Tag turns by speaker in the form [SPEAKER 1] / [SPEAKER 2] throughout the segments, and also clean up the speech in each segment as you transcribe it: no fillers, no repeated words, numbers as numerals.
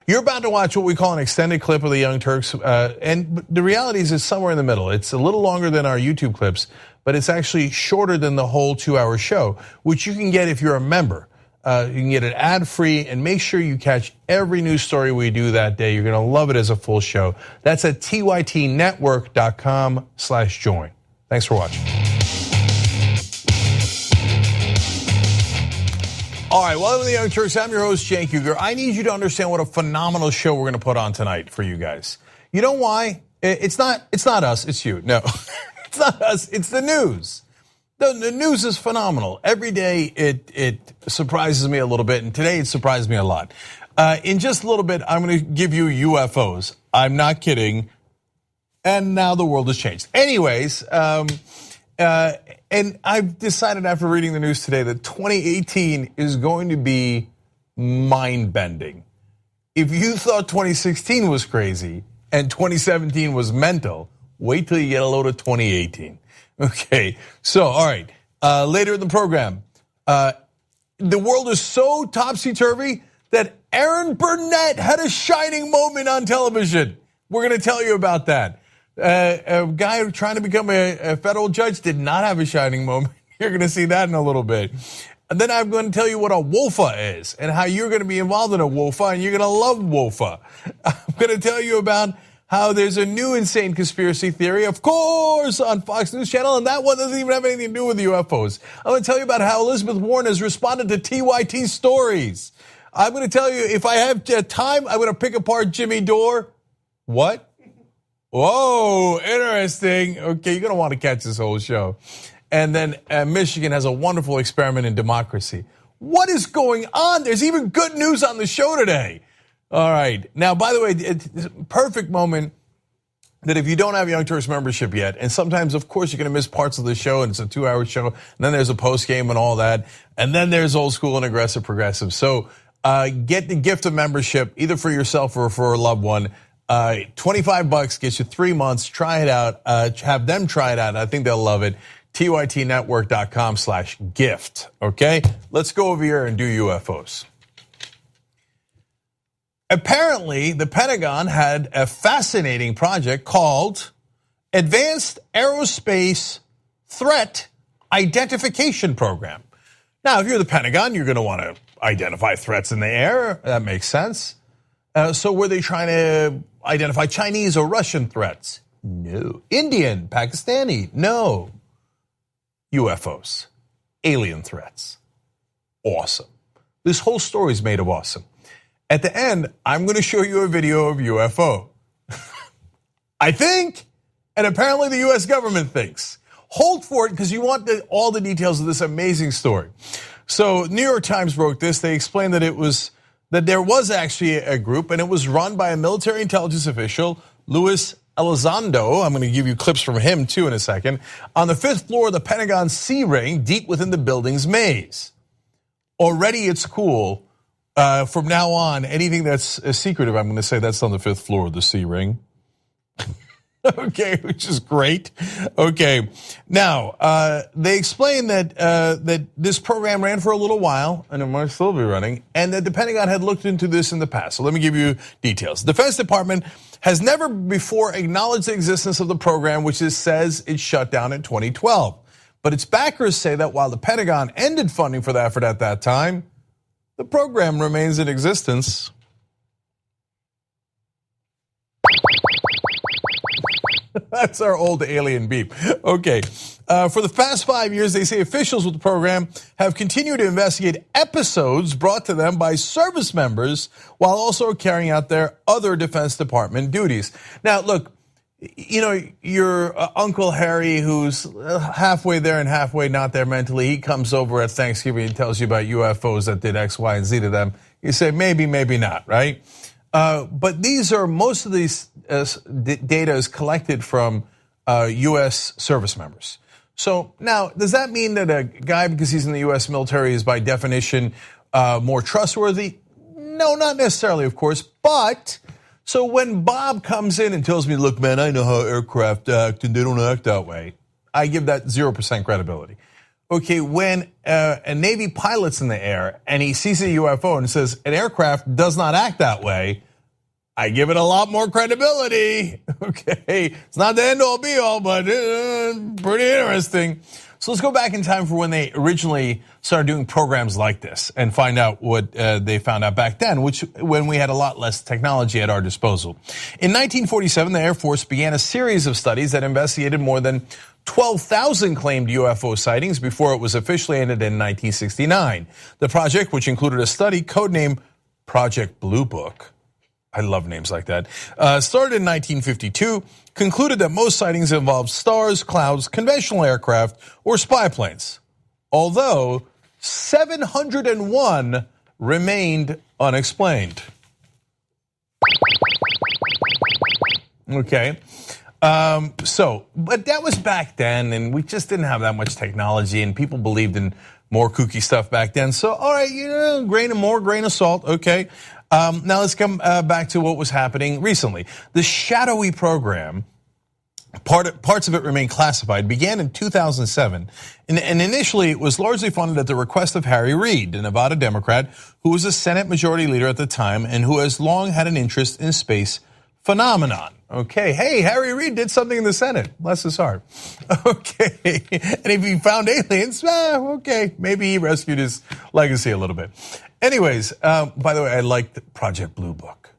[SPEAKER 1] You're about to watch what we call an extended clip of the Young Turks, and the reality is it's somewhere in the middle. It's a little longer than our YouTube clips, but it's actually shorter than the whole 2-hour show, which you can get if you're a member. You can get it ad-free, and make sure you catch every news story we do that day. You're gonna love it as a full show. That's at tytnetwork.com/join. Thanks for watching. All right, welcome to the Young Turks. I'm your host, Cenk. I need you to understand what a phenomenal show we're gonna put on tonight for you guys. You know why? It's not us, it's you. No, it's not us, it's the news. The news is phenomenal. Every day it surprises me a little bit, and today it surprised me a lot. In just a little bit, I'm gonna give you UFOs. I'm not kidding. And now the world has changed. Anyways, and I've decided after reading the news today that 2018 is going to be mind-bending. If you thought 2016 was crazy and 2017 was mental, wait till you get a load of 2018. Okay, so all right, later in the program, the world is so topsy-turvy that Aaron Burnett had a shining moment on television. We're gonna tell you about that. A guy trying to become a federal judge did not have a shining moment. You're gonna see that in a little bit. And then I'm gonna tell you what a WOFA is and how you're gonna be involved in a WOFA, and you're gonna love WOFA. I'm gonna tell you about how there's a new insane conspiracy theory, of course, on Fox News Channel, and that one doesn't even have anything to do with UFOs. I'm gonna tell you about how Elizabeth Warren has responded to TYT stories. I'm gonna tell you, if I have time, I'm gonna pick apart Jimmy Dore. What? Whoa, interesting. Okay, you're gonna want to catch this whole show. And then Michigan has a wonderful experiment in democracy. What is going on? There's even good news on the show today. All right, now, by the way, it's a perfect moment that if you don't have Young Turks membership yet, and sometimes, of course, you're gonna miss parts of the show, and it's a 2-hour show, and then there's a post game and all that, and then there's old school and aggressive progressive. So get the gift of membership, either for yourself or for a loved one. $25 gets you 3 months. Try it out. Have them try it out. I think they'll love it. tytnetwork.com/gift. Okay, let's go over here and do UFOs. Apparently, the Pentagon had a fascinating project called Advanced Aerospace Threat Identification Program. Now, if you're the Pentagon, you're going to want to identify threats in the air. That makes sense. So were they trying to identify Chinese or Russian threats? No. Indian, Pakistani? No. UFOs, alien threats. Awesome. This whole story is made of awesome. At the end, I'm going to show you a video of UFO. I think, and apparently the US government thinks. Hold for it, because you want all the details of this amazing story. So New York Times wrote this. They explained that there was actually a group, and it was run by a military intelligence official, Louis Elizondo. I'm gonna give you clips from him too in a second. On the 5th floor of the Pentagon C ring, deep within the building's maze. Already it's cool. From now on, anything that's secretive, I'm gonna say that's on the 5th floor of the C ring. Okay, which is great. Okay, now they explained that this program ran for a little while, and it might still be running, and that the Pentagon had looked into this in the past. So let me give you details. The Defense Department has never before acknowledged the existence of the program, which it says it shut down in 2012. But its backers say that while the Pentagon ended funding for the effort at that time, the program remains in existence. That's our old alien beep. Okay, for the past 5 years, they say officials with the program have continued to investigate episodes brought to them by service members while also carrying out their other Defense Department duties. Now, look, you know, your Uncle Harry, who's halfway there and halfway not there mentally, he comes over at Thanksgiving and tells you about UFOs that did X, Y, and Z to them. You say maybe, maybe not, right? But most of these data is collected from US service members. So now, does that mean that a guy, because he's in the US military, is by definition more trustworthy? No, not necessarily, of course. But, so when Bob comes in and tells me, look, man, I know how aircraft act and they don't act that way, I give that 0% credibility. Okay, when a Navy pilot's in the air and he sees a UFO and says an aircraft does not act that way, I give it a lot more credibility. Okay, it's not the end all be all, but pretty interesting. So let's go back in time for when they originally started doing programs like this and find out what they found out back then, when we had a lot less technology at our disposal. In 1947, the Air Force began a series of studies that investigated more than 12,000 claimed UFO sightings before it was officially ended in 1969. The project, which included a study codenamed Project Blue Book, I love names like that, started in 1952, concluded that most sightings involved stars, clouds, conventional aircraft, or spy planes, although 701 remained unexplained. Okay, but that was back then, and we just didn't have that much technology, and people believed in more kooky stuff back then. So, all right, grain of salt, okay. Now let's come back to what was happening recently. The shadowy program, parts of it remain classified, began in 2007, and initially it was largely funded at the request of Harry Reid, a Nevada Democrat who was a Senate Majority Leader at the time and who has long had an interest in space phenomenon. Okay, hey, Harry Reid did something in the Senate. Bless his heart. Okay, and if he found aliens, okay, maybe he rescued his legacy a little bit. Anyways, by the way, I liked Project Blue Book.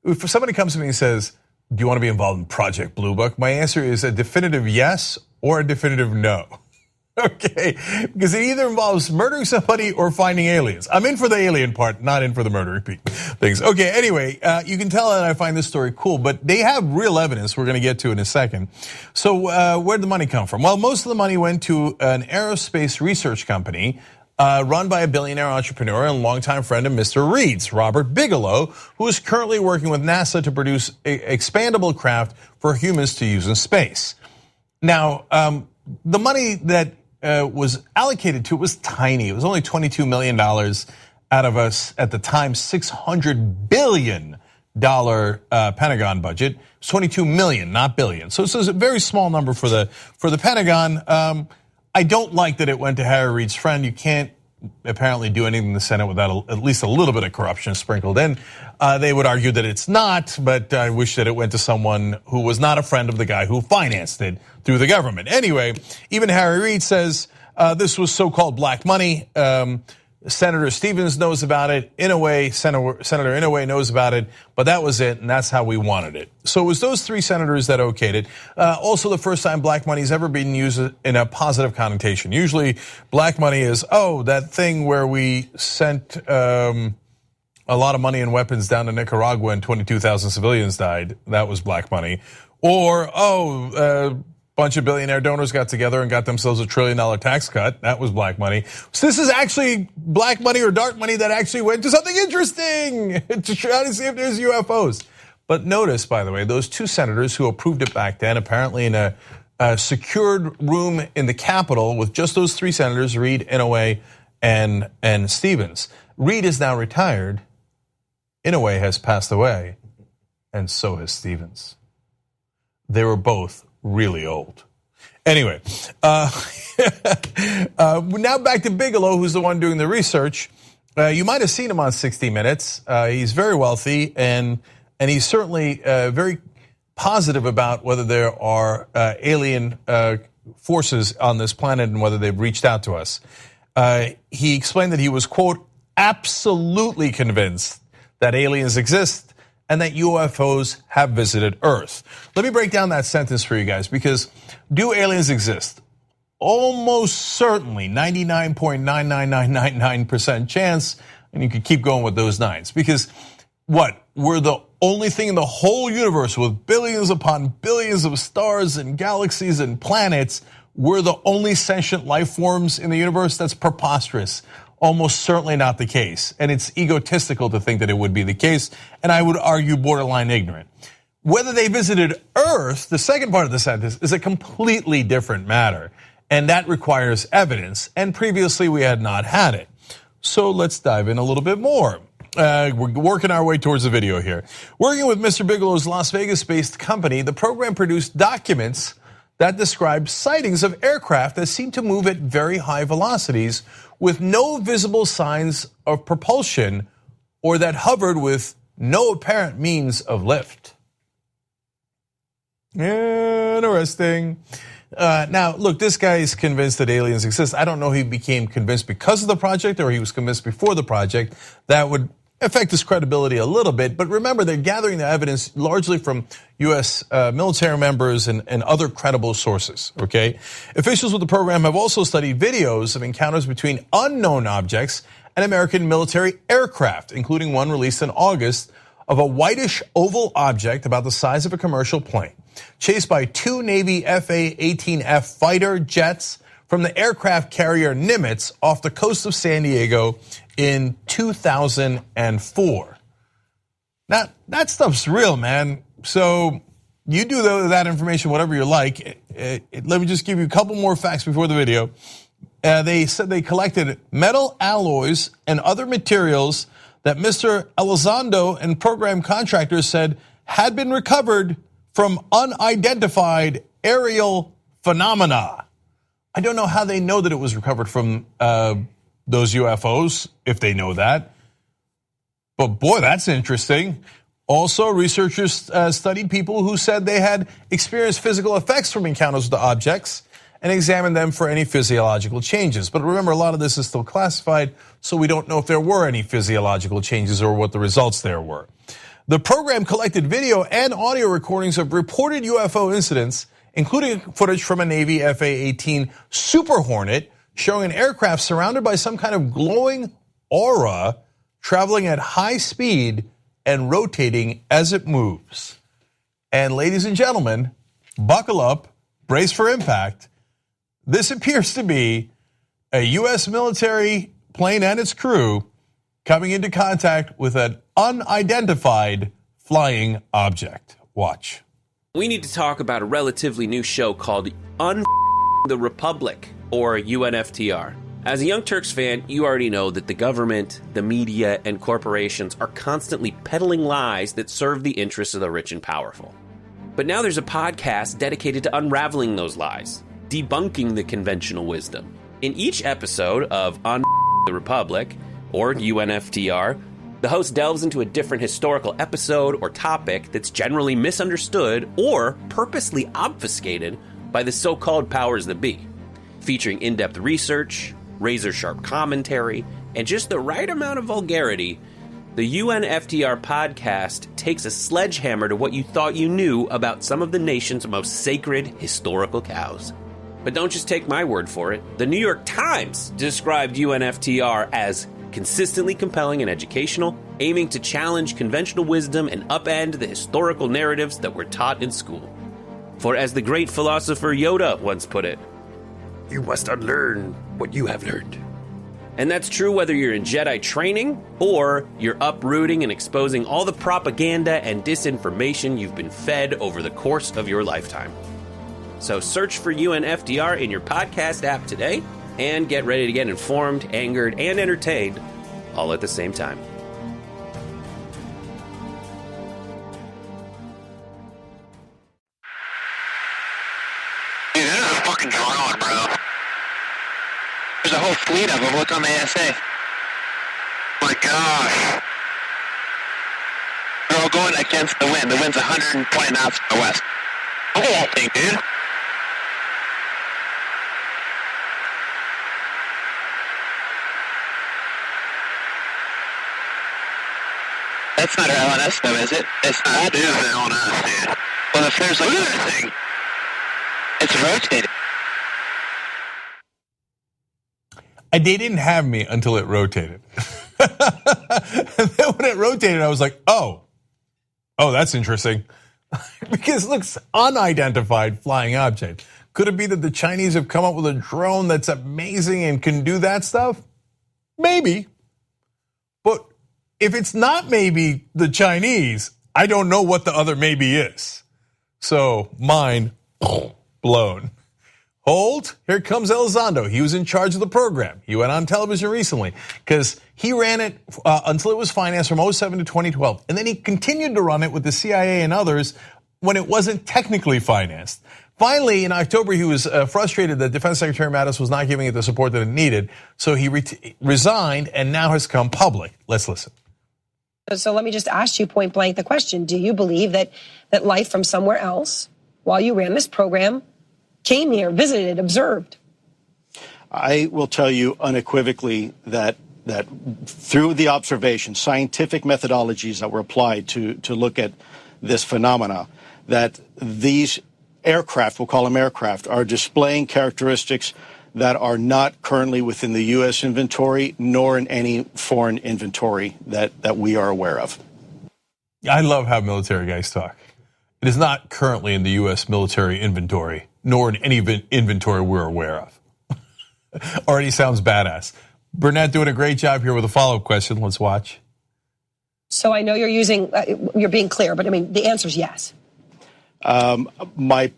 [SPEAKER 1] If somebody comes to me and says, do you want to be involved in Project Blue Book? My answer is a definitive yes or a definitive no. Okay, because it either involves murdering somebody or finding aliens. I'm in for the alien part, not in for the murdering things. Okay, anyway, you can tell that I find this story cool, but they have real evidence we're going to get to in a second. So where'd the money come from? Well, most of the money went to an aerospace research company run by a billionaire entrepreneur and longtime friend of Mr. Reid's, Robert Bigelow, who is currently working with NASA to produce expandable craft for humans to use in space. Now, the money that was allocated to it was tiny. It was only $22 million out of us at the time $600 billion Pentagon budget. It's 22 million, not billion. So this is a very small number for the Pentagon. I don't like that it went to Harry Reid's friend. You can't apparently do anything in the Senate without at least a little bit of corruption sprinkled in. They would argue that it's not, but I wish that it went to someone who was not a friend of the guy who financed it through the government. Anyway, even Harry Reid says this was so-called black money. Senator Stevens knows about it. Inouye, Senator Inouye knows about it, but that was it, and that's how we wanted it. So it was those three senators that okayed it. Also, the first time black money has ever been used in a positive connotation. Usually, black money is, that thing where we sent a lot of money and weapons down to Nicaragua and 22,000 civilians died. That was black money. Or, bunch of billionaire donors got together and got themselves $1 trillion tax cut. That was black money. So this is actually black money or dark money that actually went to something interesting to try to see if there's UFOs. But notice, by the way, those two senators who approved it back then, apparently in a secured room in the Capitol with just those three senators, Reid, Inouye, and Stevens. Reid is now retired. Inouye has passed away, and so has Stevens. They were both really old. Anyway, now back to Bigelow, who's the one doing the research. You might have seen him on 60 Minutes. He's very wealthy, and he's certainly very positive about whether there are alien forces on this planet and whether they've reached out to us. He explained that he was, quote, absolutely convinced that aliens exist and that UFOs have visited Earth. Let me break down that sentence for you guys, because do aliens exist? Almost certainly, 99.99999% chance, and you could keep going with those nines. Because what? We're the only thing in the whole universe with billions upon billions of stars and galaxies and planets. We're the only sentient life forms in the universe? That's preposterous. Almost certainly not the case. And it's egotistical to think that it would be the case. And I would argue borderline ignorant. Whether they visited Earth, the second part of the sentence, is a completely different matter. And that requires evidence. And previously we had not had it. So let's dive in a little bit more. We're working our way towards the video here. Working with Mr. Bigelow's Las Vegas-based company, the program produced documents that describe sightings of aircraft that seem to move at very high velocities with no visible signs of propulsion, or that hovered with no apparent means of lift. Interesting. Now, look, this guy is convinced that aliens exist. I don't know if he became convinced because of the project or he was convinced before the project. That would affect his credibility a little bit. But remember, they're gathering the evidence largely from U.S. Military members and other credible sources, okay? Officials with the program have also studied videos of encounters between unknown objects and American military aircraft, including one released in August of a whitish oval object about the size of a commercial plane, chased by two Navy FA-18F fighter jets from the aircraft carrier Nimitz off the coast of San Diego in 2004. Now, that stuff's real, man. So you do that information whatever you like. Let me just give you a couple more facts before the video. They said they collected metal alloys and other materials that Mr. Elizondo and program contractors said had been recovered from unidentified aerial phenomena. I don't know how they know that it was recovered from those UFOs, if they know that. But boy, that's interesting. Also, researchers studied people who said they had experienced physical effects from encounters with the objects and examined them for any physiological changes. But remember, a lot of this is still classified, so we don't know if there were any physiological changes or what the results there were. The program collected video and audio recordings of reported UFO incidents, including footage from a Navy FA-18 Super Hornet showing an aircraft surrounded by some kind of glowing aura traveling at high speed and rotating as it moves. And ladies and gentlemen, buckle up, brace for impact. This appears to be a U.S. military plane and its crew coming into contact with an unidentified flying object. Watch.
[SPEAKER 2] We need to talk about a relatively new show called the Republic, or UNFTR. As a Young Turks fan, you already know that the government, the media, and corporations are constantly peddling lies that serve the interests of the rich and powerful. But now there's a podcast dedicated to unraveling those lies, debunking the conventional wisdom. In each episode of the Republic, or UNFTR, the host delves into a different historical episode or topic that's generally misunderstood or purposely obfuscated by the so-called powers that be, featuring in-depth research, razor-sharp commentary, and just the right amount of vulgarity. The UNFTR podcast takes a sledgehammer to what you thought you knew about some of the nation's most sacred historical cows. But don't just take my word for it. The New York Times described UNFTR as consistently compelling and educational, aiming to challenge conventional wisdom and upend the historical narratives that were taught in school. For as the great philosopher Yoda once put it, you must unlearn what you have learned. And that's true whether you're in Jedi training or you're uprooting and exposing all the propaganda and disinformation you've been fed over the course of your lifetime. So search for UNFTR in your podcast app today and get ready to get informed, angered, and entertained all at the same time.
[SPEAKER 3] Dude, this is a fucking drone, bro. There's a whole fleet of them. Look on the ASA. My gosh. They're all going against the wind. The wind's 120 knots to the west. Look at that thing, dude. That's not our LNS, though, is it? It's not. It is the LNS, dude. Well, if there's like... Look at this thing. It's rotating.
[SPEAKER 1] They didn't have me until it rotated. And then when it rotated, I was like, oh, that's interesting. Because it looks unidentified flying object. Could it be that the Chinese have come up with a drone that's amazing and can do that stuff? Maybe. But if it's not maybe the Chinese, I don't know what the other maybe is. So mind blown. Hold, here comes Elizondo. He was in charge of the program. He went on television recently because he ran it until it was financed from 2007 to 2012. And then he continued to run it with the CIA and others when it wasn't technically financed. Finally, in October, he was frustrated that Defense Secretary Mattis was not giving it the support that it needed. So he resigned and now has come public. Let's listen.
[SPEAKER 4] So let me just ask you point blank the question. Do you believe that life from somewhere else, while you ran this program, came here, visited, observed?
[SPEAKER 5] I will tell you unequivocally that through the observation, scientific methodologies that were applied to look at this phenomena, that these aircraft, we'll call them aircraft, are displaying characteristics that are not currently within the U.S. inventory, nor in any foreign inventory that we are aware of.
[SPEAKER 1] I love how military guys talk. It is not currently in the U.S. military inventory, nor in any inventory we're aware of. Already sounds badass. Burnett doing a great job here with a follow-up question. Let's watch.
[SPEAKER 4] So I know you're being clear, but I mean, the answer is yes.
[SPEAKER 5] I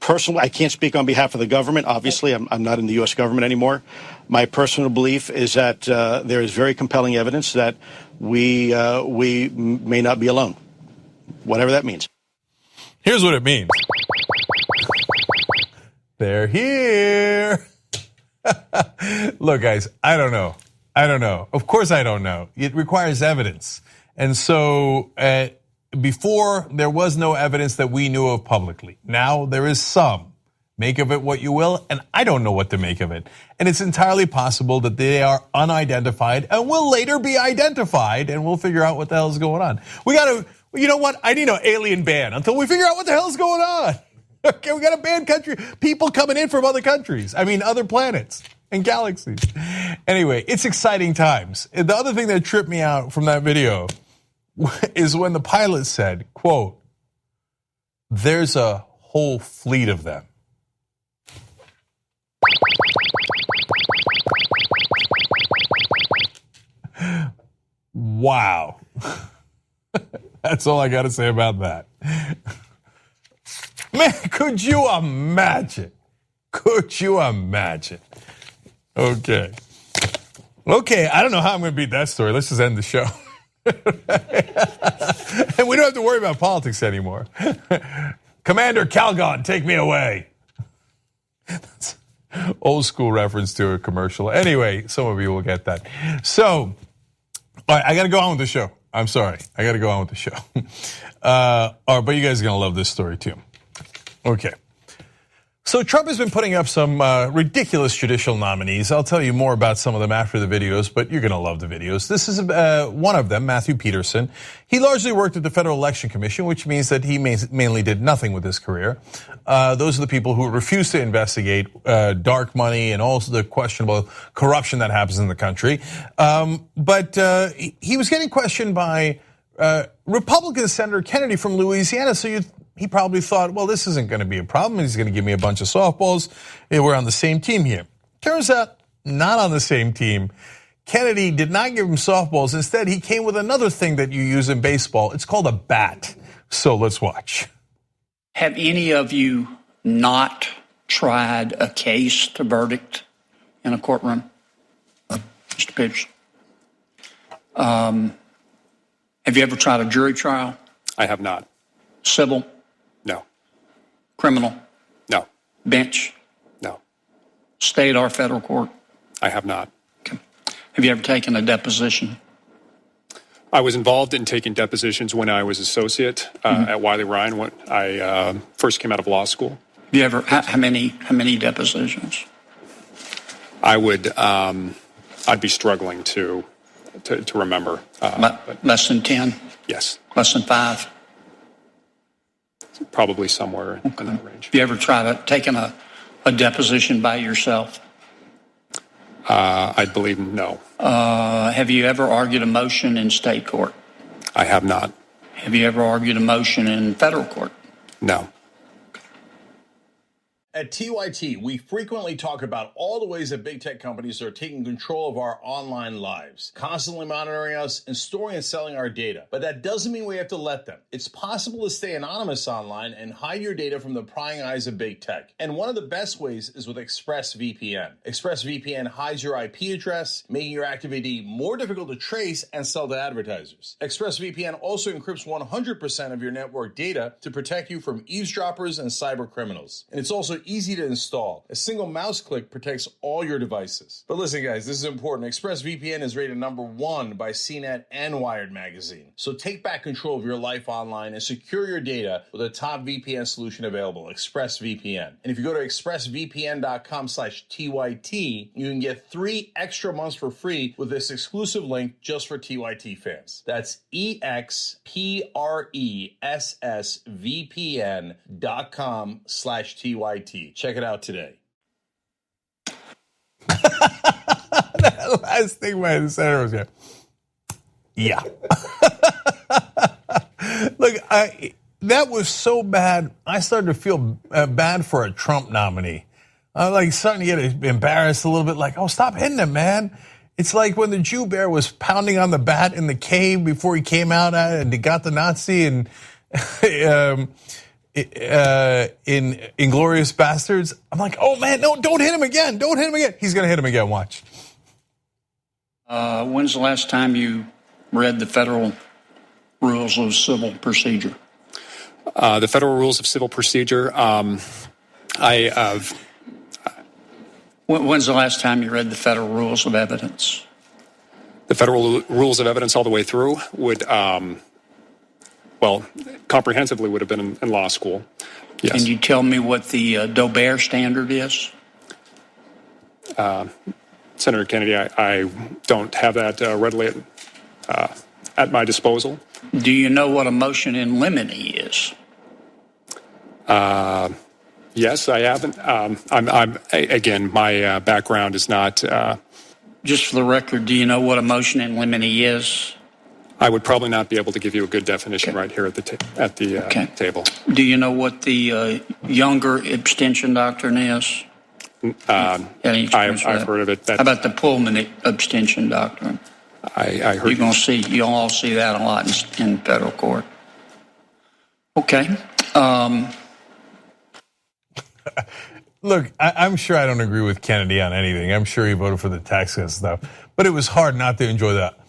[SPEAKER 5] can't speak on behalf of the government. Obviously, I'm not in the U.S. government anymore. My personal belief is that there is very compelling evidence that we may not be alone, whatever that means.
[SPEAKER 1] Here's what it means. They're here. Look, guys, I don't know. Of course I don't know. It requires evidence. And so before, there was no evidence that we knew of publicly. Now there is some. Make of it what you will, and I don't know what to make of it. And it's entirely possible that they are unidentified and will later be identified, and we'll figure out what the hell is going on. You know what? I need an alien ban until we figure out what the hell is going on. Okay, we got to ban people coming in from other countries. I mean, other planets and galaxies. Anyway, it's exciting times. The other thing that tripped me out from that video is when the pilot said, quote, "There's a whole fleet of them." Wow. That's all I got to say about that. Man, could you imagine? Okay, I don't know how I'm going to beat that story. Let's just end the show. And we don't have to worry about politics anymore. Commander Calgon, take me away. That's old school reference to a commercial. Anyway, some of you will get that. So, all right, I got to go on with the show. I'm sorry. I got to go on with the show. All right, but you guys are going to love this story too. Okay. So Trump has been putting up some ridiculous judicial nominees. I'll tell you more about some of them after the videos, but you're going to love the videos. This is one of them, Matthew Petersen. He largely worked at the Federal Election Commission, which means that he mainly did nothing with his career. Those are the people who refuse to investigate dark money and also the questionable corruption that happens in the country. But he was getting questioned by Republican Senator Kennedy from Louisiana, so he probably thought, well, this isn't going to be a problem. He's going to give me a bunch of softballs. We're on the same team here. Turns out, not on the same team. Kennedy did not give him softballs. Instead, he came with another thing that you use in baseball. It's called a bat. So let's watch.
[SPEAKER 6] Have any of you not tried a case to verdict in a courtroom? Mr. Petersen. Have you ever tried a jury trial?
[SPEAKER 7] I have not.
[SPEAKER 6] Civil?
[SPEAKER 7] No.
[SPEAKER 6] Criminal?
[SPEAKER 7] No.
[SPEAKER 6] Bench?
[SPEAKER 7] No.
[SPEAKER 6] State or federal court?
[SPEAKER 7] I have not.
[SPEAKER 6] Okay. Have you ever taken a deposition?
[SPEAKER 7] I was involved in taking depositions when I was associate at Wiley Ryan when I first came out of law school.
[SPEAKER 6] Have you ever? How many depositions?
[SPEAKER 7] I'd be struggling to remember.
[SPEAKER 6] Less than 10?
[SPEAKER 7] Yes.
[SPEAKER 6] Less than 5?
[SPEAKER 7] Probably somewhere in that range.
[SPEAKER 6] Have you ever tried taking a deposition by yourself?
[SPEAKER 7] I believe no.
[SPEAKER 6] Have you ever argued a motion in state court?
[SPEAKER 7] I have not.
[SPEAKER 6] Have you ever argued a motion in federal court?
[SPEAKER 7] No.
[SPEAKER 8] At TYT, we frequently talk about all the ways that big tech companies are taking control of our online lives, constantly monitoring us and storing and selling our data. But that doesn't mean we have to let them. It's possible to stay anonymous online and hide your data from the prying eyes of big tech. And one of the best ways is with ExpressVPN. ExpressVPN hides your IP address, making your activity more difficult to trace and sell to advertisers. ExpressVPN also encrypts 100% of your network data to protect you from eavesdroppers and cyber criminals. And it's also easy to install. A single mouse click protects all your devices. But listen, guys, this is important. ExpressVPN is rated #1 by CNET and Wired magazine. So take back control of your life online and secure your data with a top VPN solution available, ExpressVPN. And if you go to expressvpn.com/TYT, you can get 3 extra months for free with this exclusive link just for TYT fans. That's expressvpn.com/TYT. Check it out today.
[SPEAKER 1] That last thing my senator was here. Yeah. Look, that was so bad. I started to feel bad for a Trump nominee. I was starting to get embarrassed a little bit, oh, stop hitting him, man. It's like when the Jew bear was pounding on the bat in the cave before he came out and he got the Nazi and in Inglourious Bastards. I'm like, oh man, no, don't hit him again. Don't hit him again. He's going to hit him again. Watch.
[SPEAKER 6] When's the last time you read the federal rules of civil procedure?
[SPEAKER 7] The federal rules of civil procedure,
[SPEAKER 6] When's the last time you read the federal rules of evidence?
[SPEAKER 7] The federal rules of evidence all the way through would, comprehensively would have been in law school. Yes.
[SPEAKER 6] Can you tell me what the Doe-Bear standard is?
[SPEAKER 7] Senator Kennedy, I don't have that readily at my disposal.
[SPEAKER 6] Do you know what a motion in limine is?
[SPEAKER 7] Yes, I haven't. Again, my background is not.
[SPEAKER 6] Just for the record, do you know what a motion in limine is?
[SPEAKER 7] I would probably not be able to give you a good definition right here at the table.
[SPEAKER 6] Do you know what the Younger abstention doctrine is?
[SPEAKER 7] I've heard of it.
[SPEAKER 6] How about the Pullman abstention doctrine?
[SPEAKER 7] I heard.
[SPEAKER 6] You'll all see that a lot in federal court. Okay.
[SPEAKER 1] Look, I'm sure I don't agree with Kennedy on anything. I'm sure he voted for the tax cut stuff, but it was hard not to enjoy that.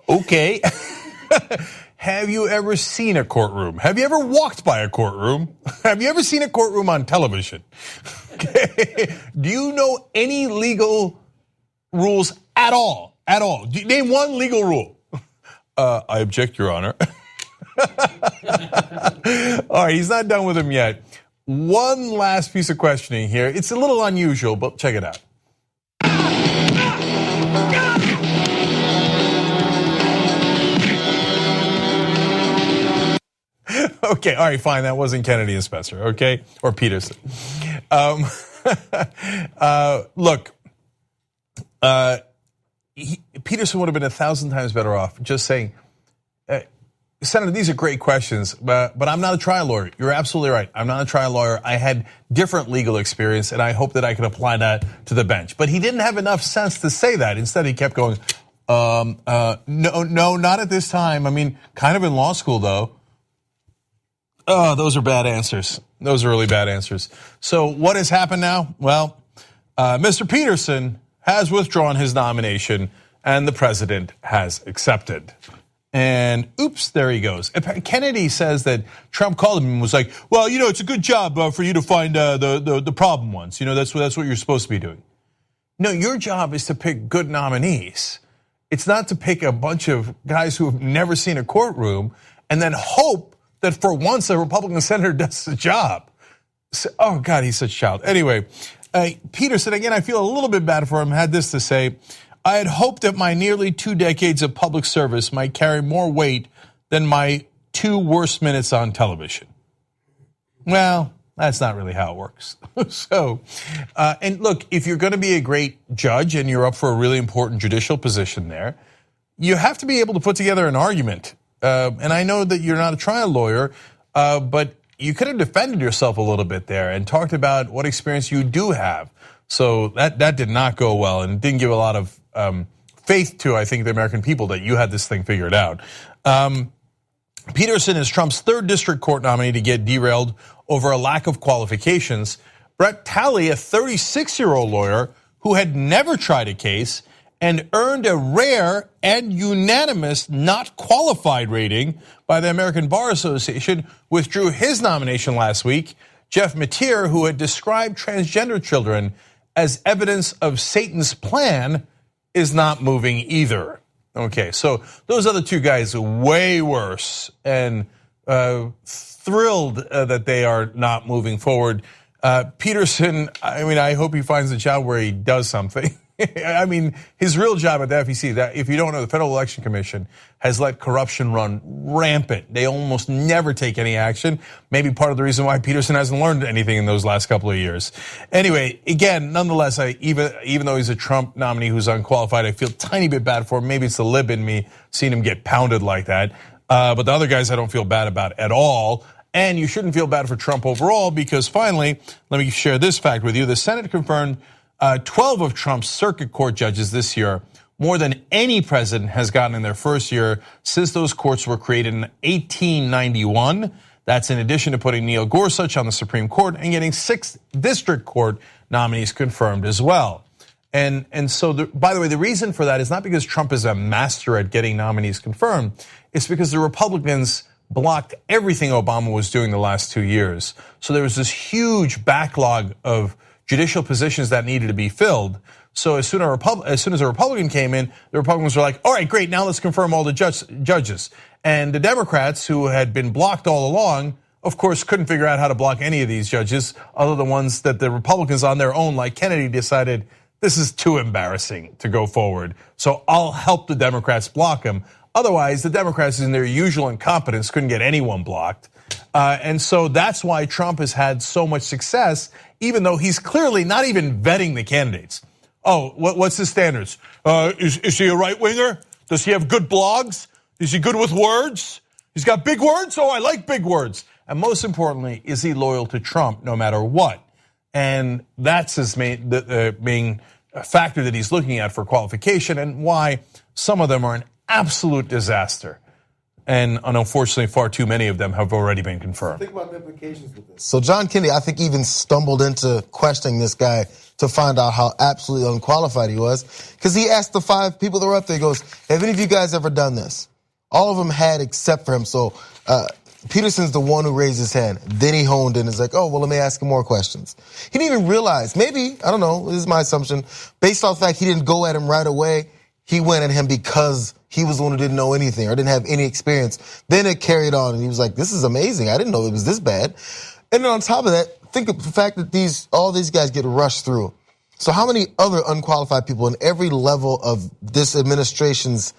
[SPEAKER 1] Okay. Have you ever seen a courtroom? Have you ever walked by a courtroom? Have you ever seen a courtroom on television? Okay. Do you know any legal rules at all? At all? Name one legal rule. I object, Your Honor. All right, he's not done with him yet. One last piece of questioning here. It's a little unusual, but check it out. Okay, all right, fine. That wasn't Kennedy and Spencer, okay? Or Petersen. Look, Petersen would have been 1,000 times better off just saying, Senator, these are great questions, but I'm not a trial lawyer. You're absolutely right. I'm not a trial lawyer. I had different legal experience, and I hope that I can apply that to the bench. But he didn't have enough sense to say that. Instead, he kept going, no, not at this time. I mean, kind of in law school, though. Oh, those are bad answers. Those are really bad answers. So what has happened now? Well, Mr. Petersen has withdrawn his nomination, and the president has accepted. And oops, there he goes. Kennedy says that Trump called him and was like, well, it's a good job for you to find the problem ones. That's what you're supposed to be doing. No, your job is to pick good nominees. It's not to pick a bunch of guys who have never seen a courtroom and then hope that for once a Republican senator does the job. So, oh God, he's such a child. Anyway, Petersen, again, I feel a little bit bad for him, had this to say, I had hoped that my nearly 2 decades of public service might carry more weight than my 2 worst minutes on television. Well, that's not really how it works. So, and look, if you're going to be a great judge and you're up for a really important judicial position there, you have to be able to put together an argument. And I know that you're not a trial lawyer, but you could have defended yourself a little bit there and talked about what experience you do have. So that did not go well and didn't give a lot of faith to, I think, the American people that you had this thing figured out. Petersen is Trump's 3rd district court nominee to get derailed over a lack of qualifications. Brett Talley, a 36-year-old lawyer who had never tried a case and earned a rare and unanimous not qualified rating by the American Bar Association, withdrew his nomination last week Jeff Mateer, who had described transgender children as evidence of Satan's plan, is not moving either. Okay, so those other two guys are way worse, and thrilled that they are not moving forward. Petersen, I mean, I hope he finds a job where he does something. I mean, his real job at the FEC, that if you don't know, the Federal Election Commission has let corruption run rampant. They almost never take any action. Maybe part of the reason why Petersen hasn't learned anything in those last couple of years. Anyway, again, nonetheless, even though he's a Trump nominee who's unqualified, I feel a tiny bit bad for him. Maybe it's the lib in me seeing him get pounded like that. But the other guys I don't feel bad about at all. And you shouldn't feel bad for Trump overall, because finally, let me share this fact with you. The Senate confirmed 12 of Trump's circuit court judges this year, more than any president has gotten in their first year since those courts were created in 1891. That's in addition to putting Neil Gorsuch on the Supreme Court and getting 6 district court nominees confirmed as well. And so, by the way, the reason for that is not because Trump is a master at getting nominees confirmed. It's because the Republicans blocked everything Obama was doing the last 2 years. So there was this huge backlog of judicial positions that needed to be filled. So as soon as a Republican came in, the Republicans were like, all right, great, now let's confirm all the judges. And the Democrats, who had been blocked all along, of course, couldn't figure out how to block any of these judges, other than ones that the Republicans on their own, like Kennedy, decided this is too embarrassing to go forward. So I'll help the Democrats block him. Otherwise, the Democrats, in their usual incompetence, couldn't get anyone blocked. And so that's why Trump has had so much success, even though he's clearly not even vetting the candidates. Oh, what's his standards? Is he a right-winger? Does he have good blogs? Is he good with words? He's got big words? Oh, I like big words. And most importantly, is he loyal to Trump no matter what? And that's his main factor that he's looking at for qualification, and why some of them are an absolute disaster. And unfortunately, far too many of them have already been confirmed.
[SPEAKER 9] Think about the implications with this. So John Kennedy, I think, even stumbled into questioning this guy to find out how absolutely unqualified he was. Because he asked the 5 people that were up there, he goes, have any of you guys ever done this? All of them had except for him. So Petersen's the one who raised his hand. Then he honed in and is like, oh, well, let me ask him more questions. He didn't even realize, maybe, I don't know, this is my assumption, based off the fact he didn't go at him right away, he went at him because he was the one who didn't know anything or didn't have any experience. Then it carried on, and he was like, this is amazing. I didn't know it was this bad. And then on top of that, think of the fact that all these guys get rushed through. So how many other unqualified people in every level of this administration's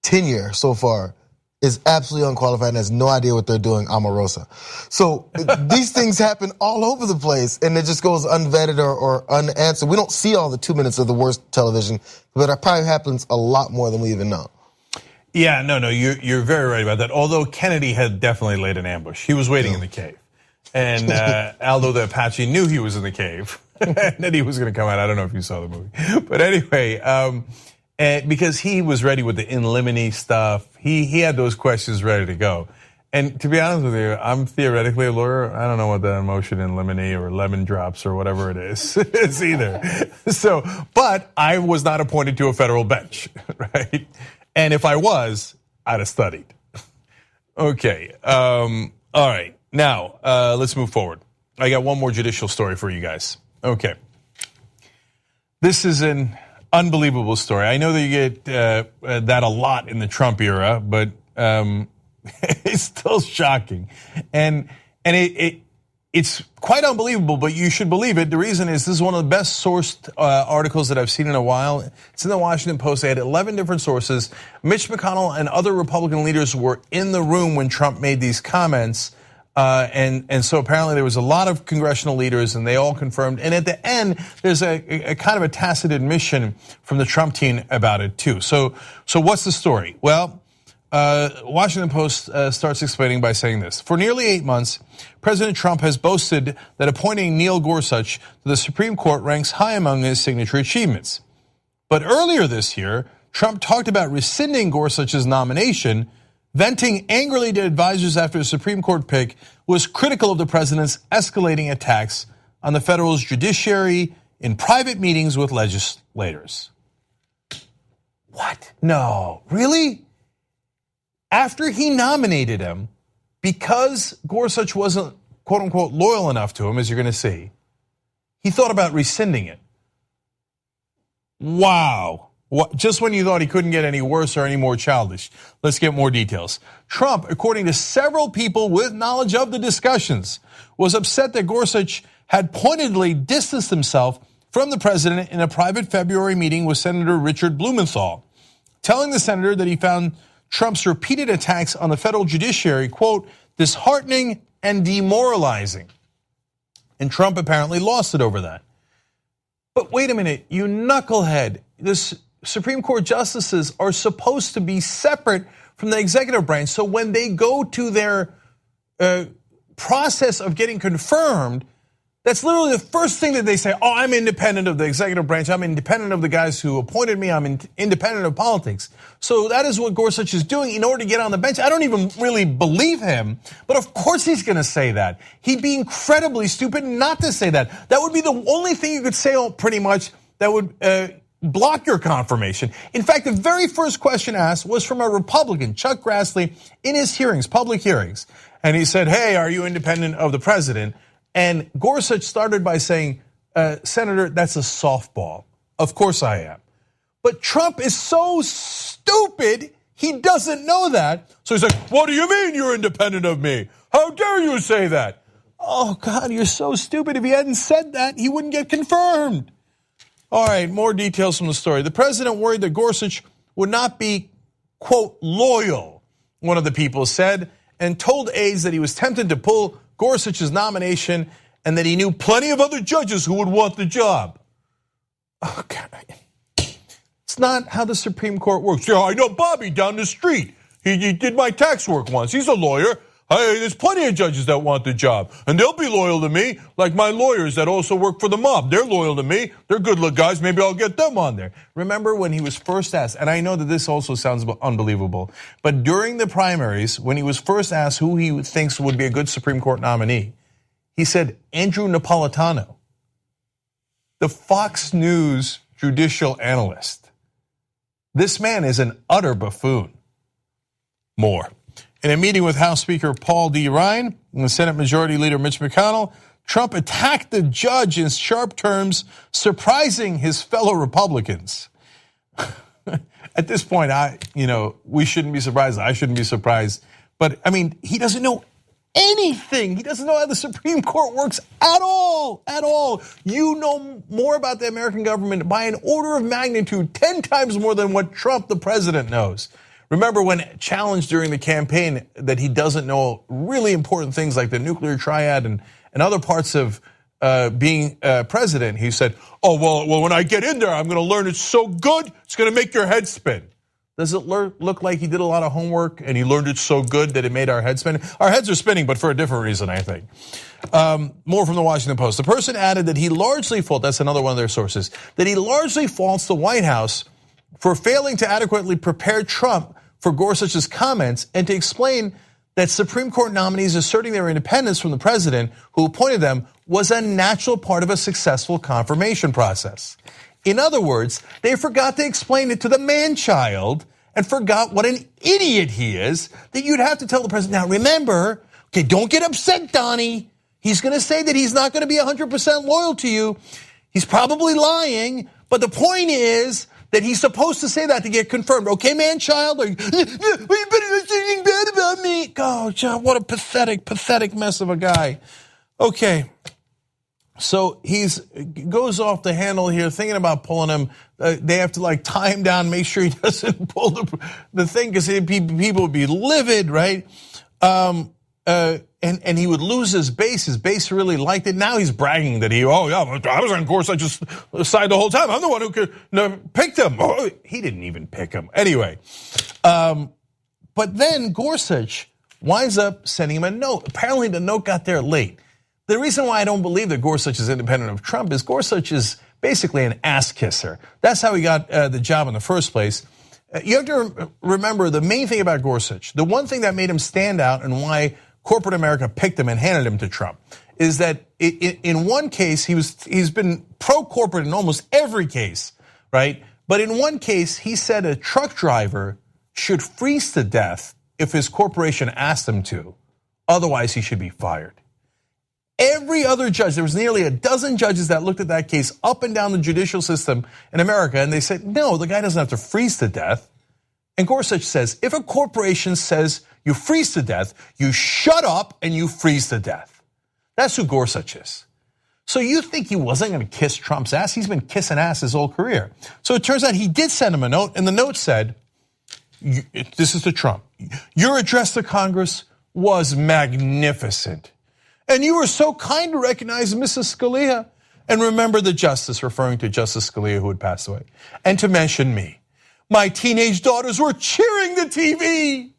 [SPEAKER 9] tenure so far is absolutely unqualified and has no idea what they're doing, Omarosa. So these things happen all over the place, and it just goes unvetted or unanswered. We don't see all the 2 minutes of the worst television, but it probably happens a lot more than we even know.
[SPEAKER 1] Yeah, no, you're very right about that. Although Kennedy had definitely laid an ambush. He was waiting in the cave. And Aldo the Apache knew he was in the cave and that he was going to come out. I don't know if you saw the movie. But anyway, because he was ready with the in limine stuff. He had those questions ready to go. And to be honest with you, I'm theoretically a lawyer. I don't know what the motion in limine or lemon drops or whatever it is either. So, but I was not appointed to a federal bench, right? And if I was, I'd have studied. Okay, all right. Now, let's move forward. I got one more judicial story for you guys. Okay. This is an unbelievable story. I know that you get that a lot in the Trump era, but it's still shocking. And it's quite unbelievable, but you should believe it. The reason is this is one of the best sourced articles that I've seen in a while. It's in the Washington Post. They had 11 different sources. Mitch McConnell and other Republican leaders were in the room when Trump made these comments. And so apparently there was a lot of congressional leaders, and they all confirmed. And at the end, there's a kind of a tacit admission from the Trump team about it too. So what's the story? Well, Washington Post starts explaining by saying this. For nearly 8 months, President Trump has boasted that appointing Neil Gorsuch to the Supreme Court ranks high among his signature achievements. But earlier this year, Trump talked about rescinding Gorsuch's nomination, venting angrily to advisors after the Supreme Court pick was critical of the president's escalating attacks on the federal judiciary in private meetings with legislators. What? No, really? After he nominated him, because Gorsuch wasn't quote unquote loyal enough to him, as you're going to see, he thought about rescinding it. Wow. Just when you thought he couldn't get any worse or any more childish. Let's get more details. Trump, according to several people with knowledge of the discussions, was upset that Gorsuch had pointedly distanced himself from the president in a private February meeting with Senator Richard Blumenthal, telling the senator that he found Trump's repeated attacks on the federal judiciary, quote, disheartening and demoralizing. And Trump apparently lost it over that. But wait a minute, you knucklehead. This Supreme Court justices are supposed to be separate from the executive branch. So when they go to their process of getting confirmed, that's literally the first thing that they say. Oh, I'm independent of the executive branch. I'm independent of the guys who appointed me. I'm independent of politics. So that is what Gorsuch is doing in order to get on the bench. I don't even really believe him, but of course he's going to say that. He'd be incredibly stupid not to say that. That would be the only thing you could say pretty much that would block your confirmation. In fact, the very first question asked was from a Republican, Chuck Grassley, in his hearings, public hearings. And he said, hey, are you independent of the president? And Gorsuch started by saying, Senator, that's a softball. Of course I am. But Trump is so stupid, he doesn't know that. So he's like, what do you mean you're independent of me? How dare you say that? Oh, God, you're so stupid. If he hadn't said that, he wouldn't get confirmed. All right, more details from the story. The president worried that Gorsuch would not be, quote, loyal, one of the people said, and told aides that he was tempted to pull Gorsuch's nomination and that he knew plenty of other judges who would want the job. Okay. It's not how the Supreme Court works. Yeah, I know Bobby down the street. He did my tax work once. He's a lawyer. Hey, there's plenty of judges that want the job, and they'll be loyal to me, like my lawyers that also work for the mob. They're loyal to me. They're good guys. Maybe I'll get them on there. Remember when he was first asked, and I know that this also sounds unbelievable, but during the primaries, when he was first asked who he thinks would be a good Supreme Court nominee, he said Andrew Napolitano, the Fox News judicial analyst. This man is an utter buffoon. More. In a meeting with House Speaker Paul D-R.I. and Senate Majority Leader Mitch McConnell, Trump attacked the judge in sharp terms, surprising his fellow Republicans. At this point, we shouldn't be surprised. I shouldn't be surprised. But I mean, he doesn't know anything. He doesn't know how the Supreme Court works at all, at all. You know more about the American government by an order of magnitude, 10 times more than what Trump, the president, knows. Remember when challenged during the campaign that he doesn't know really important things like the nuclear triad and other parts of being president, he said, oh, well, when I get in there, I'm going to learn it so good, it's going to make your head spin. Does it look like he did a lot of homework and he learned it so good that it made our heads spin? Our heads are spinning, but for a different reason, I think. More from the Washington Post. The person added that he largely faults, that's another one of their sources, that he largely faults the White House for failing to adequately prepare Trump for Gorsuch's comments and to explain that Supreme Court nominees asserting their independence from the president who appointed them was a natural part of a successful confirmation process. In other words, they forgot to explain it to the man-child and forgot what an idiot he is, that you'd have to tell the president, now remember, okay, don't get upset, Donnie. He's going to say that he's not going to be 100% loyal to you. He's probably lying, but the point is that he's supposed to say that to get confirmed. Okay, man-child? You better not say anything bad about me. Oh, John, what a pathetic mess of a guy. Okay. So goes off the handle here, thinking about pulling him. They have to tie him down, make sure he doesn't pull the thing, because people would be livid, right? And he would lose his base. His base really liked it. Now he's bragging that I was on course. I just side the whole time. I'm the one who picked him. Oh, he didn't even pick him. Anyway, but then Gorsuch winds up sending him a note. Apparently the note got there late. The reason why I don't believe that Gorsuch is independent of Trump is Gorsuch is basically an ass kisser. That's how he got the job in the first place. You have to remember the main thing about Gorsuch, the one thing that made him stand out and why corporate America picked him and handed him to Trump, is that in one case, he's been pro-corporate in almost every case, right? But in one case, he said a truck driver should freeze to death if his corporation asked him to. Otherwise, he should be fired. every other judge, there was nearly a dozen judges that looked at that case up and down the judicial system in America, and they said, no, the guy doesn't have to freeze to death. And Gorsuch says, if a corporation says you freeze to death, you shut up and you freeze to death. That's who Gorsuch is. So you think he wasn't going to kiss Trump's ass? He's been kissing ass his whole career. So it turns out he did send him a note, and the note said, this is to Trump, your address to Congress was magnificent. And you were so kind to recognize Mrs. Scalia and remember the justice, referring to Justice Scalia who had passed away, and to mention me. My teenage daughters were cheering the TV.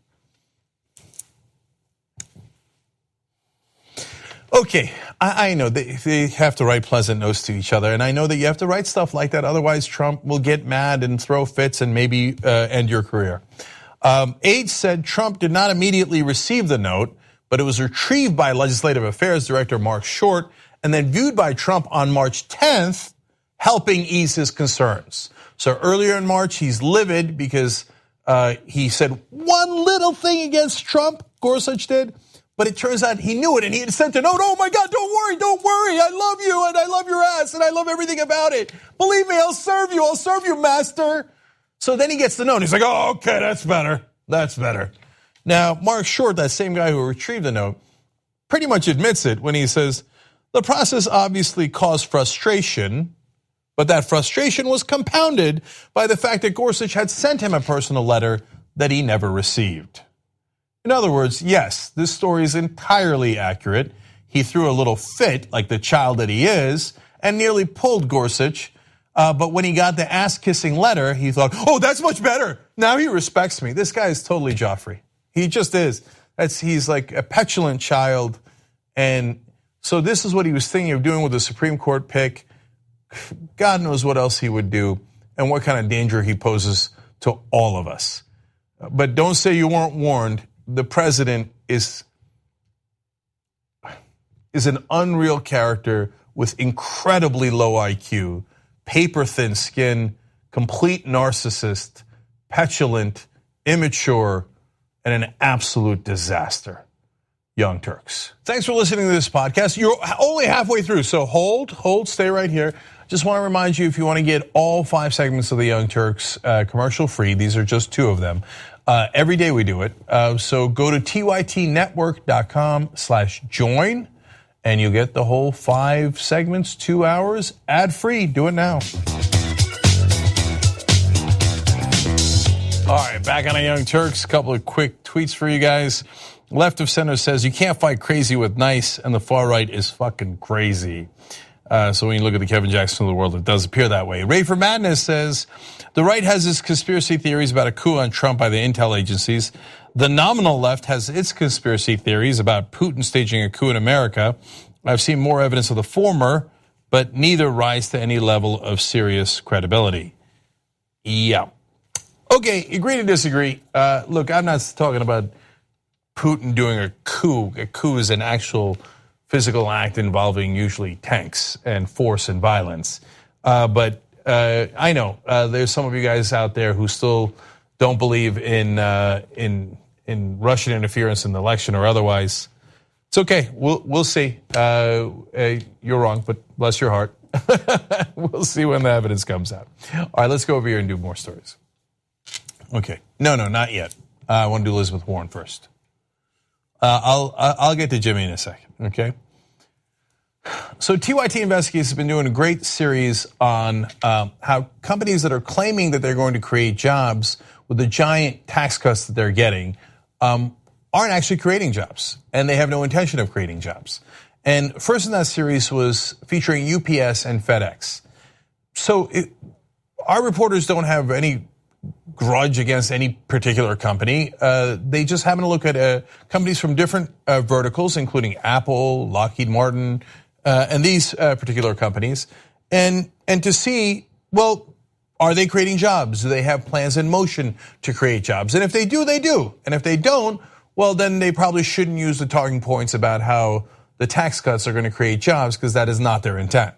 [SPEAKER 1] Okay, I know they have to write pleasant notes to each other, and I know that you have to write stuff like that, otherwise Trump will get mad and throw fits and maybe end your career. Aides said Trump did not immediately receive the note, but it was retrieved by Legislative Affairs Director Mark Short and then viewed by Trump on March 10th, helping ease his concerns. So earlier in March, he's livid because he said one little thing against Trump, Gorsuch did, but it turns out he knew it and he had sent a note, oh my God, don't worry, I love you and I love your ass and I love everything about it. Believe me, I'll serve you, master. So then he gets the note and he's like, oh, okay, that's better. Now, Mark Short, that same guy who retrieved the note, pretty much admits it when he says, the process obviously caused frustration, but that frustration was compounded by the fact that Gorsuch had sent him a personal letter that he never received. In other words, yes, this story is entirely accurate. He threw a little fit, like the child that he is, and nearly pulled Gorsuch. But when he got the ass-kissing letter, he thought, oh, that's much better. Now he respects me. This guy is totally Joffrey. He just is. He's like a petulant child. And so this is what he was thinking of doing with the Supreme Court pick. God knows what else he would do and what kind of danger he poses to all of us. But don't say you weren't warned. The president is an unreal character with incredibly low IQ, paper-thin skin, complete narcissist, petulant, immature, and an absolute disaster. Young Turks. Thanks for listening to this podcast. You're only halfway through, so hold, stay right here. Just want to remind you, if you want to get all 5 segments of the Young Turks commercial free, these are just 2 of them. Every day we do it. So go to tytnetwork.com/join and you get the whole 5 segments, 2 hours, ad free. Do it now. All right, back on the Young Turks. A couple of quick tweets for you guys. Left of Center says, you can't fight crazy with nice, and the far right is fucking crazy. So when you look at the Kevin Jackson of the world, it does appear that way. Ray for Madness says, the right has its conspiracy theories about a coup on Trump by the intel agencies. The nominal left has its conspiracy theories about Putin staging a coup in America. I've seen more evidence of the former, but neither rise to any level of serious credibility. Yeah. Okay, agree to disagree. Look, I'm not talking about Putin doing a coup. A coup is an actual physical act involving usually tanks and force and violence. But I know there's some of you guys out there who still don't believe in Russian interference in the election or otherwise. It's okay. We'll see. You're wrong, but bless your heart. We'll see when the evidence comes out. All right, let's go over here and do more stories. Okay. No, not yet. I want to do Elizabeth Warren first. I'll get to Jimmy in a second. Okay. So TYT Investigates has been doing a great series on how companies that are claiming that they're going to create jobs with the giant tax cuts that they're getting aren't actually creating jobs, and they have no intention of creating jobs. And first in that series was featuring UPS and FedEx. So our reporters don't have any grudge against any particular company. They just happen to look at companies from different verticals, including Apple, Lockheed Martin, and these particular companies, and to see, well, are they creating jobs? Do they have plans in motion to create jobs? And if they do, they do. And if they don't, well, then they probably shouldn't use the talking points about how the tax cuts are going to create jobs, because that is not their intent.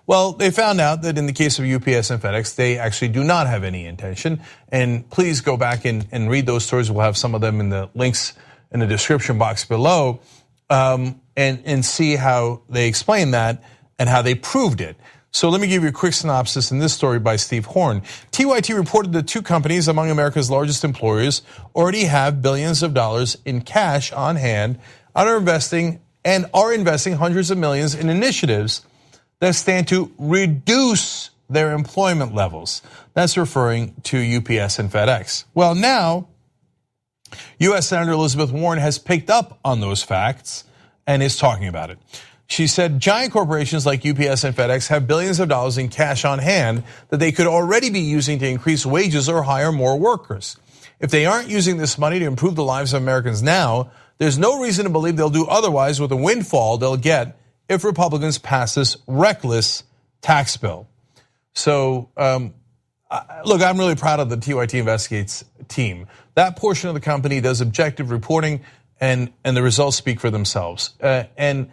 [SPEAKER 1] Well, they found out that in the case of UPS and FedEx, they actually do not have any intention. And please go back and read those stories. We'll have some of them in the links in the description box below. and see how they explain that and how they proved it. So let me give you a quick synopsis in this story by Steve Horn. TYT reported that 2 companies among America's largest employers already have billions of dollars in cash on hand and are investing hundreds of millions in initiatives that stand to reduce their employment levels. That's referring to UPS and FedEx. Well, now, U.S. Senator Elizabeth Warren has picked up on those facts and is talking about it. She said giant corporations like UPS and FedEx have billions of dollars in cash on hand that they could already be using to increase wages or hire more workers. If they aren't using this money to improve the lives of Americans now, there's no reason to believe they'll do otherwise with the windfall they'll get if Republicans pass this reckless tax bill. So, look, I'm really proud of the TYT Investigates team. That portion of the company does objective reporting, and the results speak for themselves. And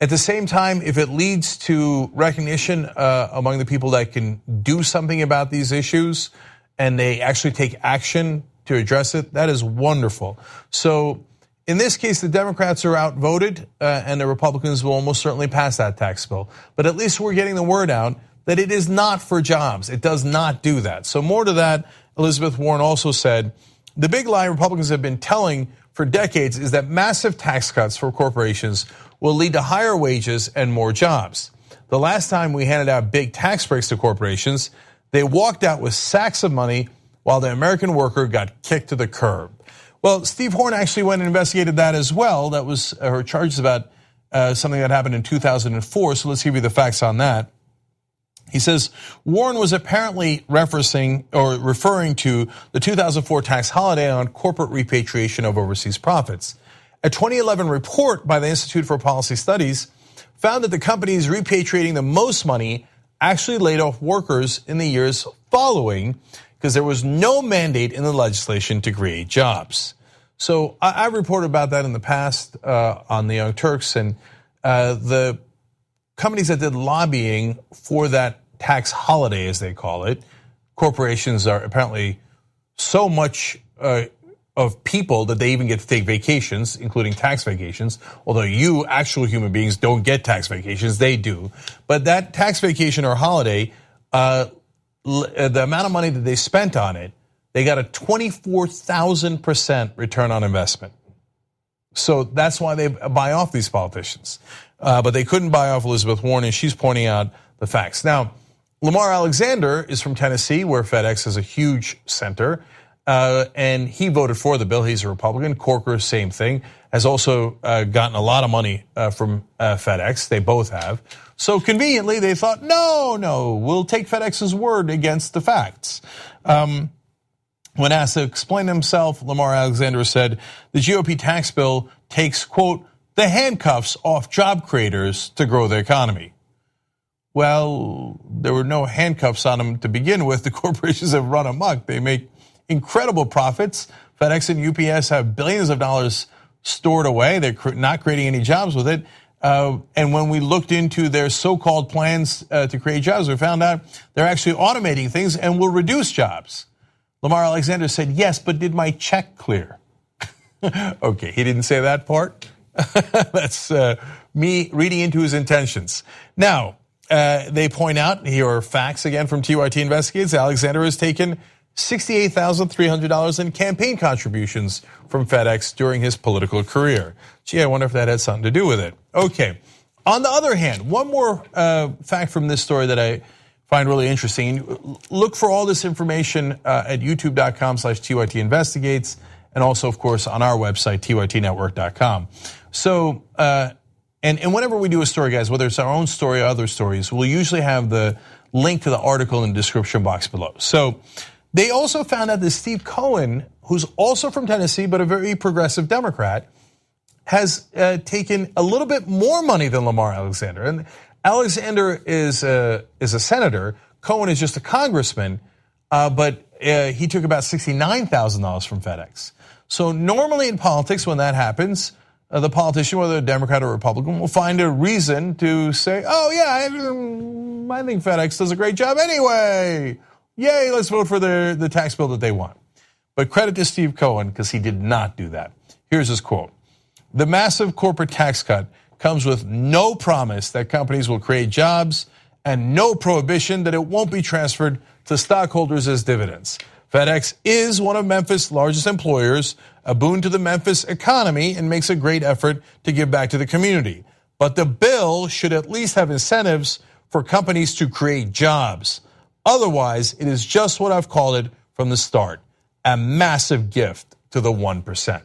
[SPEAKER 1] at the same time, if it leads to recognition among the people that can do something about these issues, and they actually take action to address it, that is wonderful. So in this case, the Democrats are outvoted, and the Republicans will almost certainly pass that tax bill. But at least we're getting the word out that it is not for jobs. It does not do that. So more to that, Elizabeth Warren also said, the big lie Republicans have been telling for decades is that massive tax cuts for corporations will lead to higher wages and more jobs. The last time we handed out big tax breaks to corporations, they walked out with sacks of money while the American worker got kicked to the curb. Well, Steve Horn actually went and investigated that as well. That was her charges about something that happened in 2004. So let's give you the facts on that. He says Warren was apparently referring to the 2004 tax holiday on corporate repatriation of overseas profits. A 2011 report by the Institute for Policy Studies found that the companies repatriating the most money actually laid off workers in the years following because there was no mandate in the legislation to create jobs. So I reported about that in the past on the Young Turks, and the companies that did lobbying for that tax holiday, as they call it, corporations are apparently so much of people that they even get to take vacations, including tax vacations, although you actual human beings don't get tax vacations, they do. But that tax vacation or holiday, the amount of money that they spent on it, they got a 24,000% return on investment. So that's why they buy off these politicians. But they couldn't buy off Elizabeth Warren, and she's pointing out the facts. Now, Lamar Alexander is from Tennessee, where FedEx is a huge center, and he voted for the bill. He's a Republican. Corker, same thing, has also gotten a lot of money from FedEx. They both have. So conveniently, they thought, no, we'll take FedEx's word against the facts. When asked to explain himself, Lamar Alexander said the GOP tax bill takes, quote, the handcuffs off job creators to grow the economy. Well, there were no handcuffs on them to begin with. The corporations have run amok. They make incredible profits. FedEx and UPS have billions of dollars stored away. They're not creating any jobs with it. And when we looked into their so-called plans to create jobs, we found out they're actually automating things and will reduce jobs. Lamar Alexander said, yes, but did my check clear? Okay, he didn't say that part. That's me reading into his intentions. Now, they point out, here are facts again from TYT Investigates. Alexander has taken $68,300 in campaign contributions from FedEx during his political career. Gee, I wonder if that had something to do with it. Okay, on the other hand, one more fact from this story that I find really interesting. Look for all this information at youtube.com/TYT Investigates, and also, of course, on our website, tytnetwork.com. So, and whenever we do a story, guys, whether it's our own story or other stories, we'll usually have the link to the article in the description box below. So they also found out that Steve Cohen, who's also from Tennessee, but a very progressive Democrat, has taken a little bit more money than Lamar Alexander. And Alexander is a senator. Cohen is just a congressman, but he took about $69,000 from FedEx. So normally in politics, when that happens, the politician, whether a Democrat or Republican, will find a reason to say, oh yeah, I think FedEx does a great job anyway. Yay, let's vote for the tax bill that they want. But credit to Steve Cohen, because he did not do that. Here's his quote. The massive corporate tax cut comes with no promise that companies will create jobs and no prohibition that it won't be transferred to stockholders as dividends. FedEx is one of Memphis' largest employers, a boon to the Memphis economy, and makes a great effort to give back to the community. But the bill should at least have incentives for companies to create jobs. Otherwise, it is just what I've called it from the start, a massive gift to the 1%.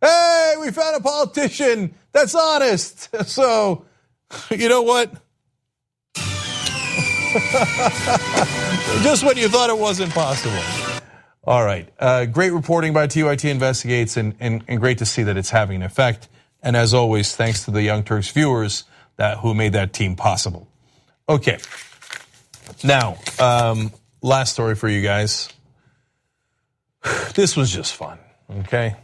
[SPEAKER 1] Hey, we found a politician that's honest. So, you know what? Just when you thought it wasn't possible. All right, great reporting by TYT Investigates, and great to see that it's having an effect. And as always, thanks to the Young Turks viewers who made that team possible. Okay, now, last story for you guys. This was just fun, okay?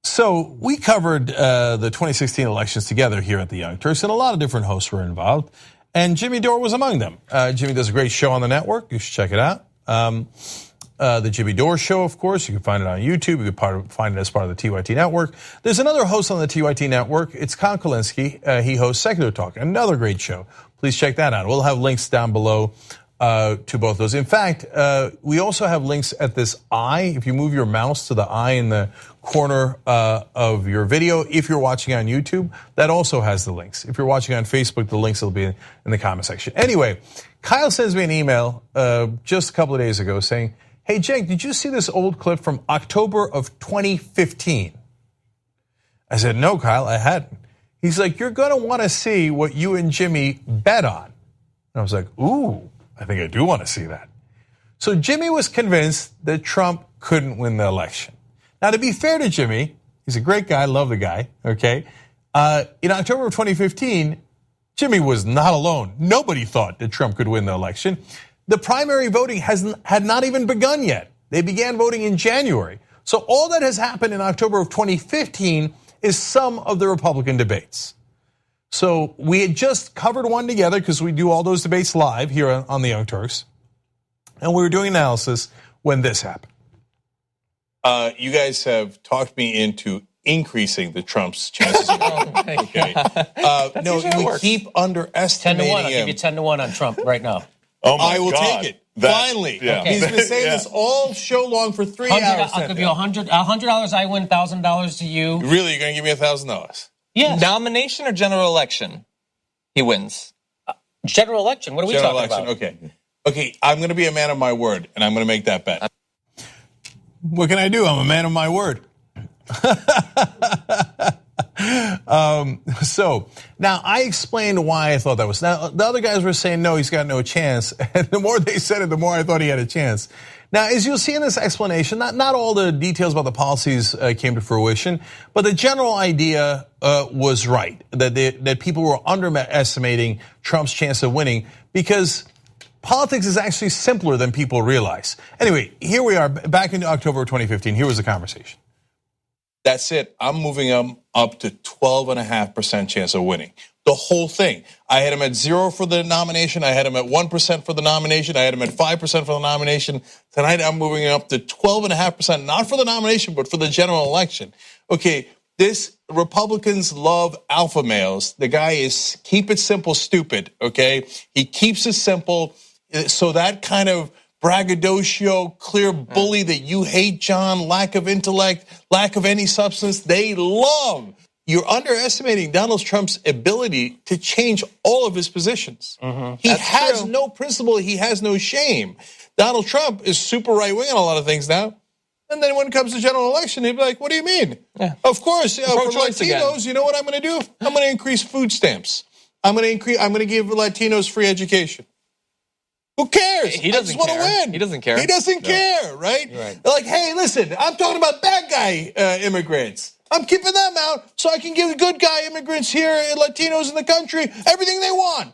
[SPEAKER 1] So we covered the 2016 elections together here at the Young Turks, and a lot of different hosts were involved, and Jimmy Dore was among them. Jimmy does a great show on the network. You should check it out. The Jimmy Dore Show, of course, you can find it on YouTube. You can find it as part of the TYT network. There's another host on the TYT network. It's Con Kolinsky. He hosts Secular Talk, another great show. Please check that out. We'll have links down below to both those. In fact, we also have links at this eye. If you move your mouse to the eye in the corner of your video, if you're watching on YouTube, that also has the links. If you're watching on Facebook, the links will be in the comment section. Anyway, Kyle sends me an email just a couple of days ago saying, hey, Cenk, did you see this old clip from October of 2015? I said, no, Kyle, I hadn't. He's like, you're going to want to see what you and Jimmy bet on. And I was like, ooh, I think I do want to see that. So Jimmy was convinced that Trump couldn't win the election. Now, to be fair to Jimmy, he's a great guy, love the guy, okay? In October of 2015, Jimmy was not alone. Nobody thought that Trump could win the election. The primary voting had not even begun yet. They began voting in January. So all that has happened in October of 2015 is some of the Republican debates. So we had just covered one together because we do all those debates live here on the Young Turks. And we were doing analysis when this happened.
[SPEAKER 10] You guys have talked me into increasing the Trump's chances of winning. Okay. No, you keep underestimating
[SPEAKER 11] 10-1. I'll give you 10-1 on Trump right now.
[SPEAKER 10] Oh my I will God. Take it. Finally. Yeah. Okay. He's been saying this all show long for 3 hours.
[SPEAKER 11] I'll give you $100. I win, $1,000 to you.
[SPEAKER 10] Really? You're going to give me $1,000?
[SPEAKER 11] Yes.
[SPEAKER 12] Nomination or general election? He wins.
[SPEAKER 11] General election. What are we talking about?
[SPEAKER 10] Okay. Okay, I'm going to be a man of my word, and I'm going to make that bet.
[SPEAKER 1] What can I do? I'm a man of my word. So now I explained why I thought that was. Now the other guys were saying no, he's got no chance, and the more they said it, the more I thought he had a chance. Now, as you'll see in this explanation, not all the details about the policies came to fruition, but the general idea was right that people were underestimating Trump's chance of winning because politics is actually simpler than people realize. Anyway, here we are back in October of 2015. Here was the conversation.
[SPEAKER 10] That's it. I'm moving him up to 12.5% chance of winning. The whole thing. I had him at 0 for the nomination. I had him at 1% for the nomination. I had him at 5% for the nomination. Tonight I'm moving him up to 12.5%, not for the nomination, but for the general election. Okay, this Republicans love alpha males. The guy is keep it simple, stupid, okay? He keeps it simple. So that kind of braggadocio, clear bully that you hate, John, lack of intellect, lack of any substance, they love. You're underestimating Donald Trump's ability to change all of his positions. He has no principle. He has no shame. Donald Trump is super right-wing on a lot of things now. And then when it comes to general election, he'd be like, what do you mean? Yeah. Of course, for Latinos, again. You know what I'm going to do? I'm going to increase food stamps. I'm going to give Latinos free education. Who cares?
[SPEAKER 12] He doesn't
[SPEAKER 10] want to win.
[SPEAKER 12] He doesn't care.
[SPEAKER 10] He doesn't care, right? They're like, hey, listen, I'm talking about bad guy immigrants. I'm keeping them out so I can give the good guy immigrants here, Latinos in the country, everything they want.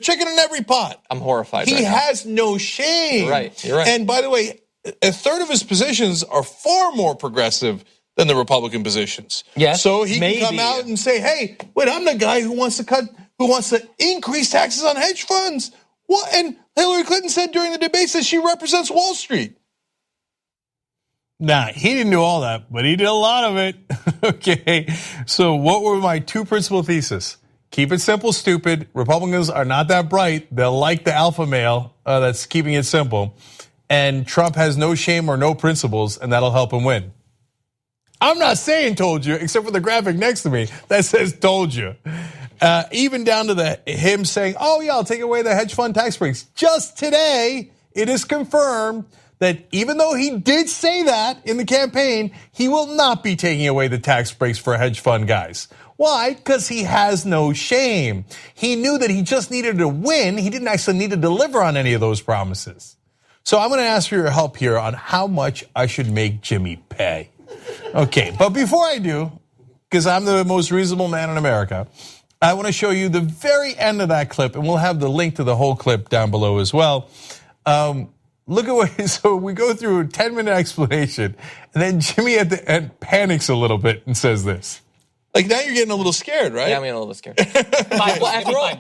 [SPEAKER 10] Chicken in every pot.
[SPEAKER 12] I'm horrified.
[SPEAKER 10] He has no shame.
[SPEAKER 12] You're right. You're right.
[SPEAKER 10] And by the way, a third of his positions are far more progressive than the Republican positions.
[SPEAKER 11] Yes.
[SPEAKER 10] So he can come out and say, hey, wait, I'm the guy who wants to increase taxes on hedge funds. What? And Hillary Clinton said during the debates that she represents Wall Street.
[SPEAKER 1] Nah, he didn't do all that, but he did a lot of it. Okay. So what were my two principal theses? Keep it simple, stupid. Republicans are not that bright. They'll like the alpha male that's keeping it simple. And Trump has no shame or no principles, and that'll help him win. I'm not saying told you, except for the graphic next to me that says told you. Even down to him saying, oh yeah, I'll take away the hedge fund tax breaks. Just today, it is confirmed that even though he did say that in the campaign, he will not be taking away the tax breaks for hedge fund guys. Why? Because he has no shame. He knew that he just needed to win. He didn't actually need to deliver on any of those promises. So I'm going to ask for your help here on how much I should make Jimmy pay. Okay, but before I do, because I'm the most reasonable man in America, I want to show you the very end of that clip, and we'll have the link to the whole clip down below as well. Look at what, so we go through a 10-minute explanation, and then Jimmy at the end panics a little bit and says this.
[SPEAKER 10] Like, now you're getting a little scared, right?
[SPEAKER 11] Yeah, I'm getting a little scared. After all,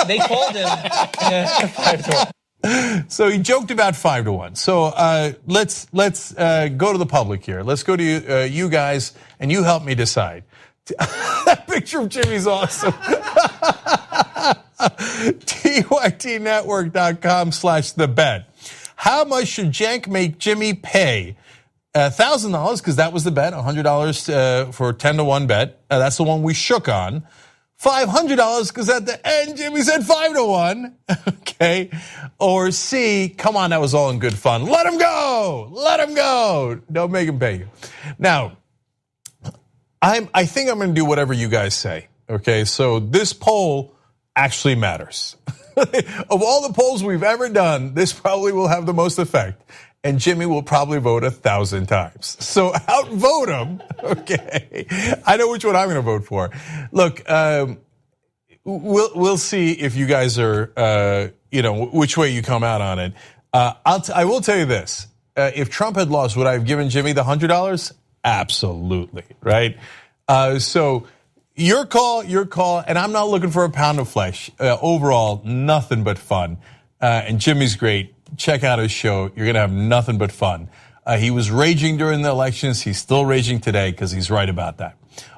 [SPEAKER 11] they called him 5-1.
[SPEAKER 1] So he joked about 5-1. So let's go to the public here. Let's go to you guys, and you help me decide. That picture of Jimmy's awesome. TYTnetwork.com/thebet. How much should Cenk make Jimmy pay? $1,000, because that was the bet. $100 for 10-1 bet. That's the one we shook on. $500, because at the end, Jimmy said 5-1. Okay. Or C, come on, that was all in good fun. Let him go. Let him go. Don't make him pay you. Now, I think I'm going to do whatever you guys say. Okay. So this poll actually matters. Of all the polls we've ever done, this probably will have the most effect. And Jimmy will probably vote 1,000 times. So outvote him, okay? I know which one I'm going to vote for. Look, we'll see if you guys are, which way you come out on it. I will tell you this: if Trump had lost, would I have given Jimmy the $100? Absolutely, right? So your call, and I'm not looking for a pound of flesh. Overall, nothing but fun. And Jimmy's great. Check out his show. You're going to have nothing but fun. He was raging during the elections. He's still raging today because he's right about that.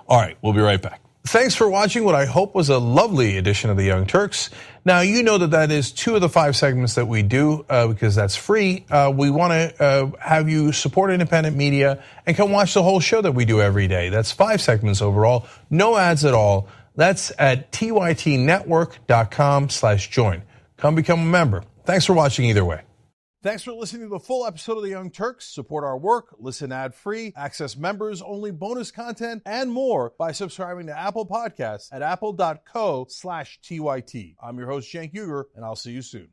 [SPEAKER 1] All right, we'll be right back. Thanks for watching what I hope was a lovely edition of the Young Turks. Now, you know that is 2 of the 5 segments that we do because that's free. We want to have you support independent media and come watch the whole show that we do every day. That's 5 segments overall, no ads at all. That's at tytnetwork.com/join. Come become a member. Thanks for watching either way. Thanks for listening to the full episode of The Young Turks. Support our work, listen ad-free, access members-only bonus content, and more by subscribing to Apple Podcasts at apple.co/TYT. I'm your host, Cenk, and I'll see you soon.